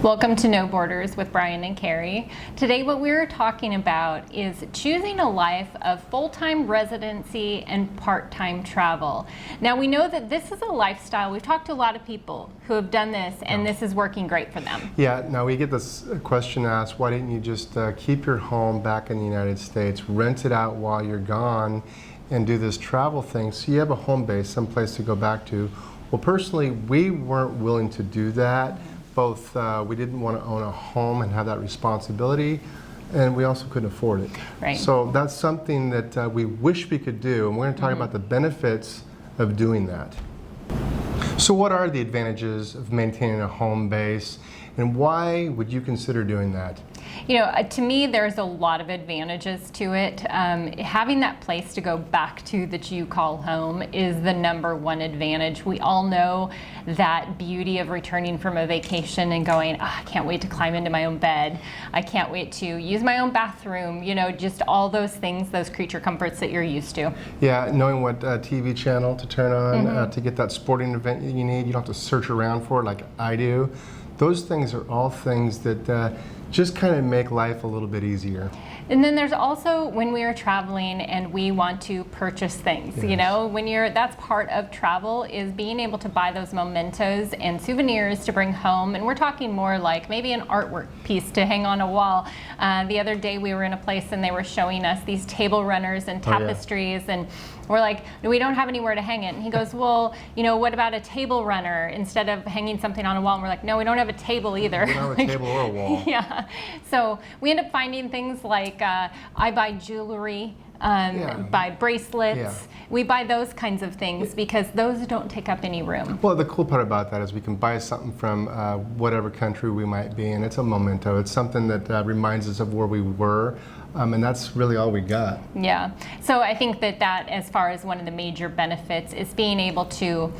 Welcome to No Borders with Brian and Carrie. Today what we're talking about is choosing a life of full-time residency and part-time travel. Now we know that this is a lifestyle. We've talked to a lot of people who have done this and this is working great for them. Yeah, now we get this question asked, why didn't you just keep your home back in the United States, rent it out while you're gone and do this travel thing so you have a home base, someplace to go back to? Well, personally, we weren't willing to do that. Both, we didn't want to own a home and have that responsibility, and we also couldn't afford it. Right. So that's something that we wish we could do, and we're going to talk about the benefits of doing that. So what are the advantages of maintaining a home base, and why would you consider doing that? You know, to me, there's a lot of advantages to it. Having that place to go back to that you call home is the #1 advantage. We all know that beauty of returning from a vacation and going, I can't wait to climb into my own bed. I can't wait to use my own bathroom. You know, just all those things, those creature comforts that you're used to. Yeah, knowing what TV channel to turn on to get that sporting event you need. You don't have to search around for it like I do. Those things are all things that just kind of make life a little bit easier. And then there's also when we are traveling and we want to purchase things, you know, that's part of travel, is being able to buy those mementos and souvenirs to bring home. And we're talking more like maybe an artwork piece to hang on a wall. The other day we were in a place and they were showing us these table runners and tapestries, and we're like, we don't have anywhere to hang it. And he goes, well, you know, what about a table runner instead of hanging something on a wall? And we're like, no, we don't have a table either. We don't have a table or a wall. Yeah. So we end up finding things like I buy jewelry, buy bracelets. Yeah. We buy those kinds of things because those don't take up any room. Well, the cool part about that is we can buy something from whatever country we might be in. It's a memento. It's something that reminds us of where we were. And that's really all we got. Yeah. So I think that as far as one of the major benefits is being able to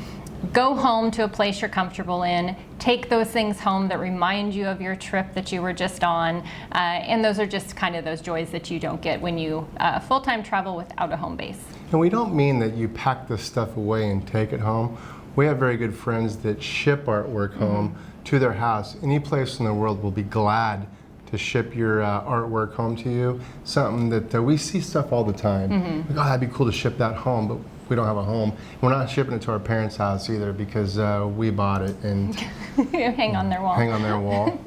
go home to a place you're comfortable in, take those things home that remind you of your trip that you were just on, and those are just kind of those joys that you don't get when you full-time travel without a home base. And we don't mean that you pack this stuff away and take it home. We have very good friends that ship artwork home to their house. Any place in the world will be glad to ship your artwork home to you. Something that we see stuff all the time. Like, oh, that'd be cool to ship that home, but we don't have a home. We're not shipping it to our parents' house either because we bought it and hang on their wall. Hang on their wall.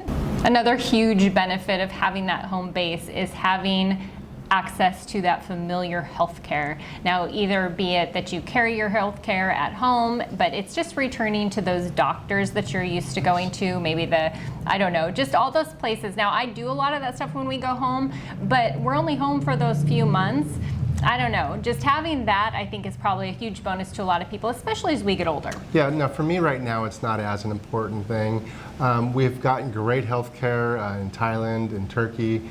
Another huge benefit of having that home base is having access to that familiar health care. Now, either be it that you carry your health care at home, but it's just returning to those doctors that you're used to going to, maybe I don't know, just all those places. Now, I do a lot of that stuff when we go home, but we're only home for those few months. I don't know, just having that I think is probably a huge bonus to a lot of people, especially as we get older. Yeah, no, for me right now it's not as an important thing. We've gotten great health care in Thailand and Turkey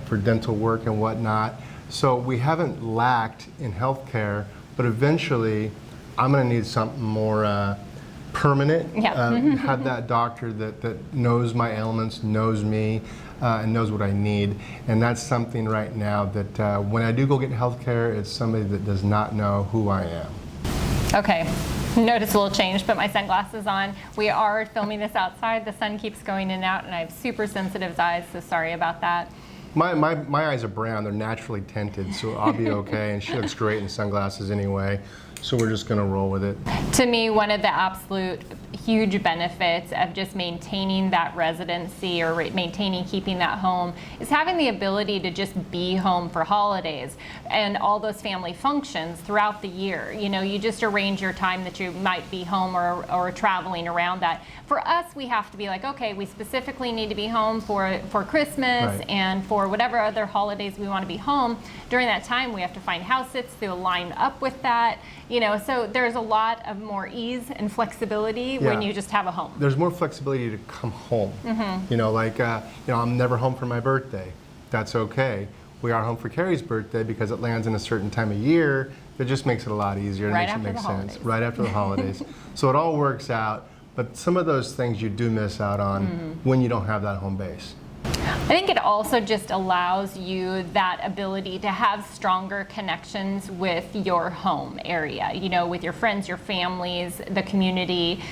for dental work and whatnot. So we haven't lacked in health care, but eventually I'm going to need something more permanent. Have that doctor that knows my ailments, knows me, and knows what I need. And that's something right now that when I do go get health care, it's somebody that does not know who I am. Okay. Notice a little change, put my sunglasses on. We are filming this outside. The sun keeps going in and out, and I have super sensitive eyes, so sorry about that. My eyes are brown. They're naturally tinted, so I'll be okay. And she looks great in sunglasses anyway, so we're just going to roll with it. To me, one of the absolute huge benefits of just maintaining that residency or keeping that home is having the ability to just be home for holidays and all those family functions throughout the year. You know, you just arrange your time that you might be home or traveling around that. For us, we have to be like, okay, we specifically need to be home for Christmas and for whatever other holidays we want to be home. During that time, we have to find house sits to line up with that. You know, so there's a lot of more ease and flexibility when you just have a home. There's more flexibility to come home. You know, like, you know, I'm never home for my birthday. That's okay. We are home for Carrie's birthday because it lands in a certain time of year. It just makes it a lot easier. It makes it make sense. Right after the holidays. So it all works out. But some of those things you do miss out on when you don't have that home base. I think it also just allows you that ability to have stronger connections with your home area, you know, with your friends, your families, the community.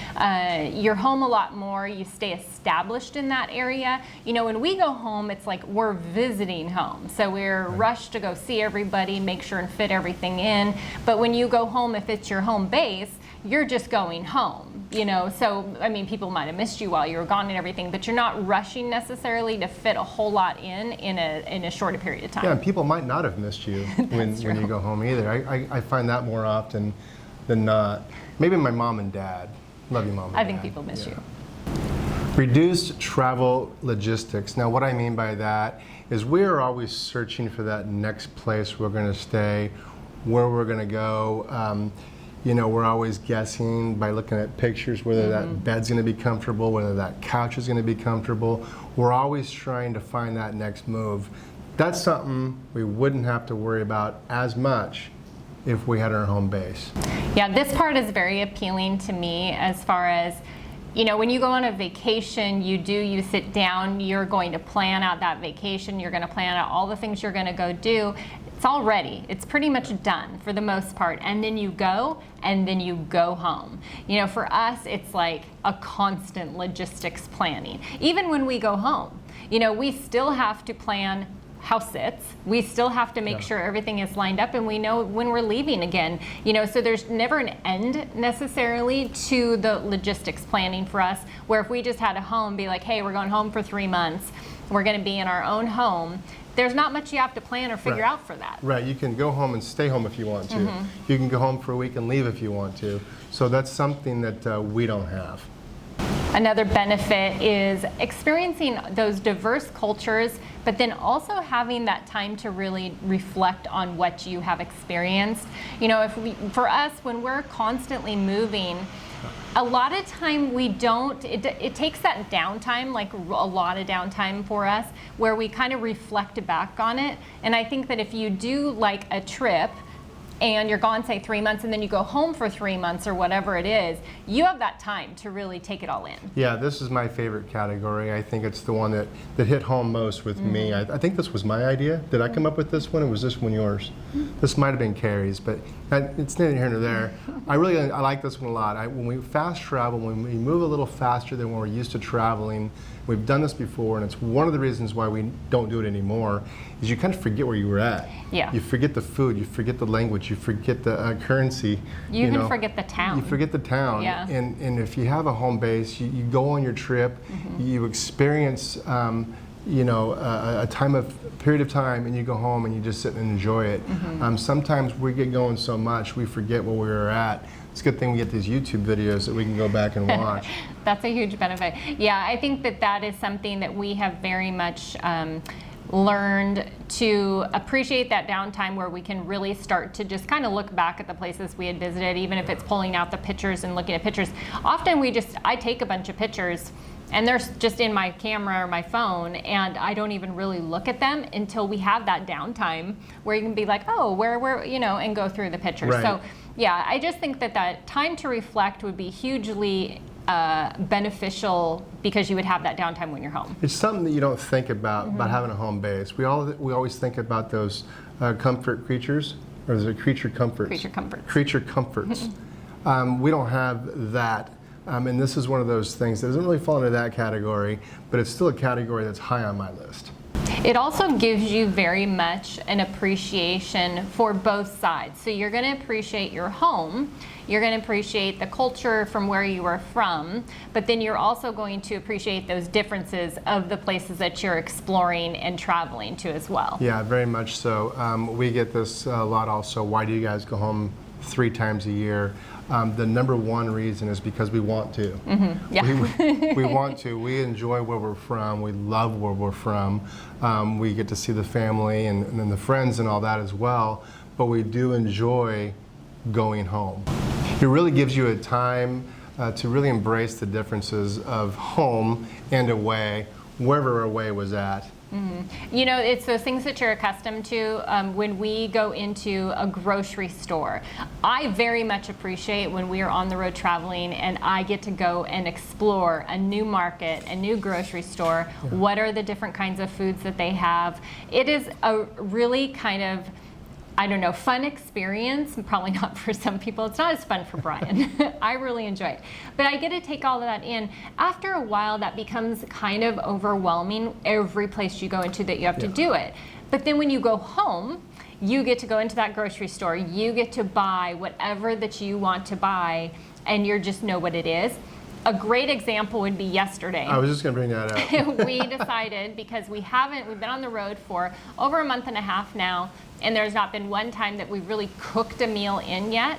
You're home a lot more. You stay established in that area. You know, when we go home, it's like we're visiting home. So we're rushed to go see everybody, make sure and fit everything in. But when you go home, if it's your home base, you're just going home, you know. So, I mean, people might have missed you while you were gone and everything, but you're not rushing necessarily to fit a whole lot in a shorter period of time. Yeah, and people might not have missed you when you go home either. I find that more often than not. Maybe my mom and dad. Love you, Mom and Dad. I think people miss you. Reduced travel logistics. Now, what I mean by that is we are always searching for that next place we're going to stay, where we're going to go. You know, we're always guessing by looking at pictures whether that bed's going to be comfortable, whether that couch is going to be comfortable. We're always trying to find that next move. That's something we wouldn't have to worry about as much if we had our home base. Yeah, this part is very appealing to me as far as, you know, when you go on a vacation, you sit down, you're going to plan out that vacation, you're going to plan out all the things you're going to go do. It's all ready. It's pretty much done for the most part. And then you go, and then you go home. You know, for us, it's like a constant logistics planning. Even when we go home, you know, we still have to plan house sits. We still have to make sure everything is lined up, and we know when we're leaving again. You know, so there's never an end necessarily to the logistics planning for us, where if we just had a home, be like, hey, we're going home for 3 months. We're going to be in our own home. There's not much you have to plan or figure out for that. Right, you can go home and stay home if you want to. You can go home for a week and leave if you want to. So that's something that we don't have. Another benefit is experiencing those diverse cultures, but then also having that time to really reflect on what you have experienced. You know, for us, when we're constantly moving, a lot of time we don't, it takes that downtime, like a lot of downtime for us, where we kind of reflect back on it. And I think that if you do like a trip, and you're gone, say 3 months, and then you go home for 3 months or whatever it is, you have that time to really take it all in. Yeah, this is my favorite category. I think it's the one that hit home most with me. I think this was my idea. Did I come up with this one, or was this one yours? This might have been Carrie's, but it's neither here nor there. I like this one a lot. When we fast travel, when we move a little faster than when we're used to traveling, we've done this before, and it's one of the reasons why we don't do it anymore, is you kind of forget where you were at. Yeah. You forget the food, you forget the language, you forget the currency. You even forget the town. You forget the town. Yeah. And if you have a home base, you go on your trip, you experience you know, a period of time, and you go home and you just sit and enjoy it. Sometimes we get going so much we forget where we were at. It's a good thing we get these YouTube videos that we can go back and watch. That's a huge benefit. Yeah, I think that is something that we have very much learned to appreciate, that downtime where we can really start to just kind of look back at the places we had visited, even if it's pulling out the pictures and looking at pictures. Often I take a bunch of pictures, and they're just in my camera or my phone, and I don't even really look at them until we have that downtime where you can be like, oh, where, you know, and go through the pictures. Right. So yeah, I just think that time to reflect would be hugely beneficial, because you would have that downtime when you're home. It's something that you don't think about having a home base. We always think about those comfort creatures, or is it creature comforts? Creature comforts. Creature comforts. We don't have that. And this is one of those things that doesn't really fall into that category, but it's still a category that's high on my list. It also gives you very much an appreciation for both sides. So you're going to appreciate your home, you're going to appreciate the culture from where you are from, but then you're also going to appreciate those differences of the places that you're exploring and traveling to as well. Yeah, very much so. We get this a lot also. Why do you guys go home 3 times a year? The number one reason is because we want to. Yeah. We want to. We enjoy where we're from. We love where we're from. We get to see the family and then the friends and all that as well. But we do enjoy going home. It really gives you a time to really embrace the differences of home and away, wherever away was at. You know, it's those things that you're accustomed to when we go into a grocery store. I very much appreciate when we are on the road traveling and I get to go and explore a new market, a new grocery store. Yeah. What are the different kinds of foods that they have? It is a really kind of, I don't know, fun experience. Probably not for some people. It's not as fun for Brian. I really enjoy it. But I get to take all of that in. After a while, that becomes kind of overwhelming, every place you go into that you have to do it. But then when you go home, you get to go into that grocery store. You get to buy whatever that you want to buy, and you just know what it is. A great example would be yesterday. I was just going to bring that up. We decided, because we've been on the road for over a month and a half now, and there's not been one time that we've really cooked a meal in yet,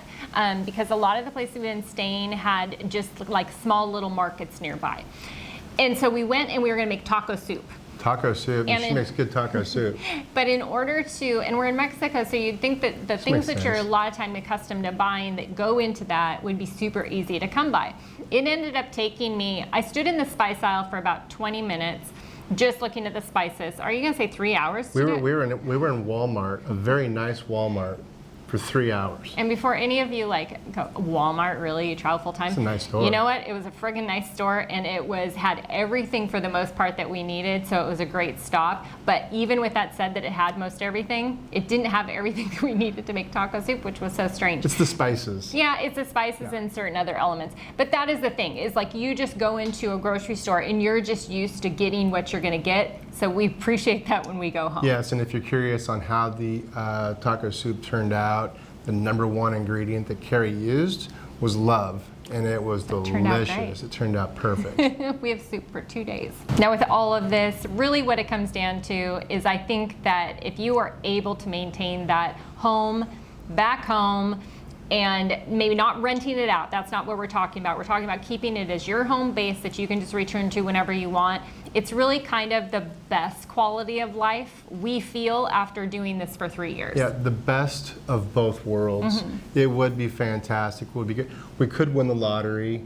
because a lot of the places we've been staying had just like small little markets nearby. And so we went and we were going to make taco soup. Taco soup. She makes good taco soup. But in order to, and we're in Mexico, so you'd think that the things that you're a lot of time accustomed to buying that go into that would be super easy to come by. It ended up taking me, I stood in the spice aisle for about 20 minutes just looking at the spices. Are you going to say 3 hours? We were in Walmart, a very nice Walmart, for 3 hours. And before any of you go, Walmart, really? You travel full time? It's a nice store. You know what? It was a friggin' nice store, and it had everything for the most part that we needed, so it was a great stop. But even with that said that it had most everything, it didn't have everything that we needed to make taco soup, which was so strange. It's the spices. Yeah, it's the spices and certain other elements. But that is the thing, is like you just go into a grocery store and you're just used to getting what you're gonna get. So we appreciate that when we go home. Yes, and if you're curious on how the taco soup turned out, the #1 ingredient that Carrie used was love, and it was delicious. It turned out perfect. We have soup for 2 days. Now with all of this, really what it comes down to is I think that if you are able to maintain that home, back home, and maybe not renting it out, that's not what we're talking about. We're talking about keeping it as your home base that you can just return to whenever you want. It's really kind of the best quality of life we feel after doing this for 3 years. Yeah, the best of both worlds. It would be fantastic. It would be good. We could win the lottery,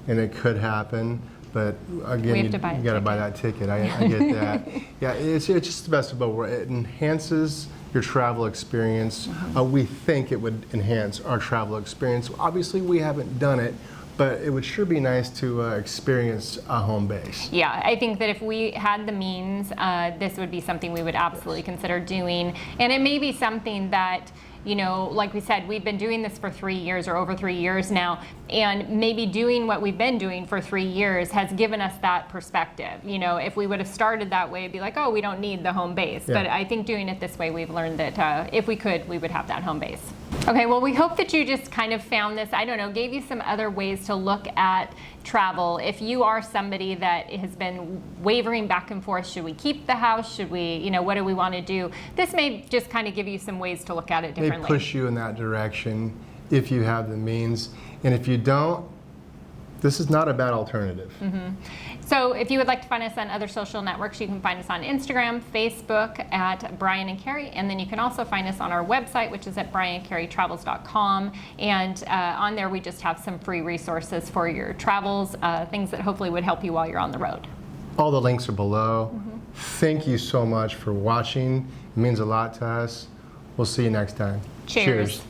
and it could happen. But again, you got to buy that ticket. I get that. Yeah, it's just the best of both worlds. It enhances your travel experience. We think it would enhance our travel experience. Obviously, we haven't done it, but it would sure be nice to experience a home base. Yeah, I think that if we had the means, this would be something we would absolutely consider doing. And it may be something that, you know, like we said, we've been doing this for 3 years or over 3 years now, and maybe doing what we've been doing for 3 years has given us that perspective. You know, if we would have started that way, it'd be like, oh, we don't need the home base. Yeah. But I think doing it this way, we've learned that if we could, we would have that home base. Okay, well, we hope that you just kind of found this, I don't know, gave you some other ways to look at travel. If you are somebody that has been wavering back and forth, should we keep the house? Should we, you know, what do we want to do? This may just kind of give you some ways to look at it differently. They push you in that direction if you have the means. And if you don't, this is not a bad alternative. So if you would like to find us on other social networks, you can find us on Instagram, Facebook at Brian and Carrie, and then you can also find us on our website, which is at briancarrietravels.com. And on there we just have some free resources for your travels, things that hopefully would help you while you're on the road. All the links are below. Thank you so much for watching. It means a lot to us. We'll see you next time. Cheers.